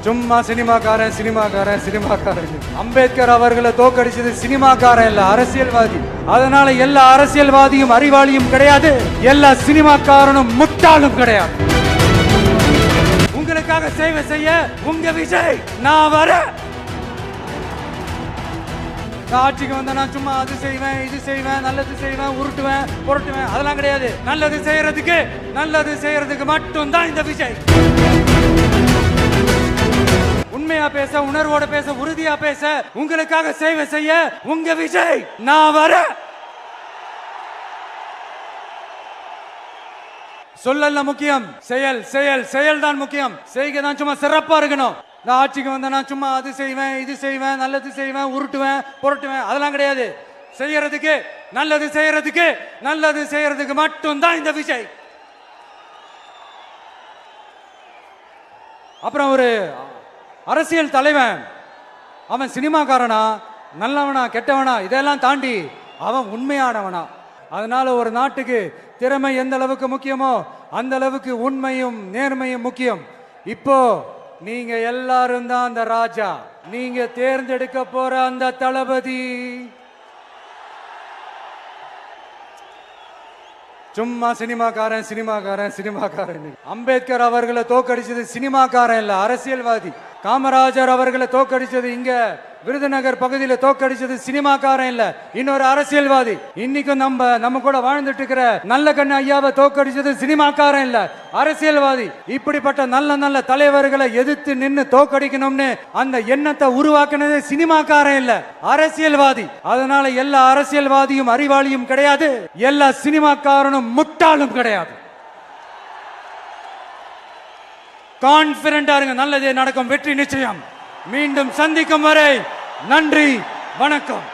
சும்மா சினிமாக்காரன் சினிமாக்காரன் சினிமாக்காரன். அம்பேத்கர் அவர்களை தோக்கடிச்சது சினிமாக்காரன் இல்ல, அரசியல்வாதி. அதனால எல்லா அரசியல்வாதியும் அறிவாளியும் கிடையாது, எல்லா சினிமாக்காரனும் முட்டாளும் கிடையாது. உங்களுக்காக சேவை செய்ய உங்க விஜய் நான் வர. ஆட்சிக்கு வந்த நான் சும்மா அது செய்வேன் இது செய்வேன் நல்லது செய்வேன் உருட்டுவேன் புரட்டுவேன் அதெல்லாம் கிடையாது. நல்லது செய்யறதுக்கு மட்டும் தான் இந்த விஜய். உண்மையா பேச, உணர்வோட பேச, உறுதியா பேச, உங்களுக்காக சேவை செய்ய உங்க விஜய் நான் வர. சொல்லல முக்கியம், செயல் செயல் செயல் தான் முக்கியம். செய்கை தான் சும்மா சிறப்பா இருக்கணும். நான் ஆட்சிக்கு வந்த நான் சும்மா அது செய்வேன் இது செய்வேன் நல்லது செய்வேன் உருட்டுவேன் புரட்டுவேன் அதெல்லாம் கிடையாது. நல்லது செய்யறதுக்கு மட்டும் தான் இந்த விஜய். அப்புறம் ஒரு அரசியல் தலைவன் அவன் சினிமாக்காரனா நல்லவனா கெட்டவனா இதெல்லாம் தாண்டி அவன் உண்மையானவனா. அதனால ஒரு நாட்டுக்கு திறமை எந்த அளவுக்கு முக்கியமோ அந்த அளவுக்கு உண்மையும் நேர்மையும் முக்கியம். இப்போ நீங்க எல்லாரும் தான் அந்த ராஜா, நீங்க தேர்ந்தெடுக்க போற அந்த தளபதி. சும்மா சினிமாக்காரன் சினிமாக்காரன் சினிமாக்காரன். அம்பேத்கர் அவர்களை தோக்கடிச்சது சினிமாக்காரன் இல்ல, அரசியல்வாதி. காமராஜர் அவர்களை தோக்கடிச்சது இங்க விருதுநகர் பகுதியில் தோக்கடிச்சது சினிமாக்காரன் இல்ல, இன்னொரு அரசியல்வாதி. இன்னைக்கும் நம்ம கூட வாழ்ந்துட்டு இருக்கிற நல்ல கண்ணு ஐயாவை தோக்கடிச்சது சினிமாக்காரன் இல்ல, அரசியல்வாதி. இப்படிப்பட்ட நல்ல நல்ல தலைவர்களை எதிர்த்து நின்று தோக்கடிக்கணும்னு அந்த எண்ணத்தை உருவாக்குனது சினிமாக்காரன் இல்ல, அரசியல்வாதி. அதனால எல்லா அரசியல்வாதியும் அறிவாளியும் கிடையாது, எல்லா சினிமாக்காரனும் முட்டாளும் கிடையாது. கான்பிடண்டா இருங்க, நல்லதே நடக்கும், வெற்றி நிச்சயம். மீண்டும் சந்திக்கும் வரை நன்றி, வணக்கம்.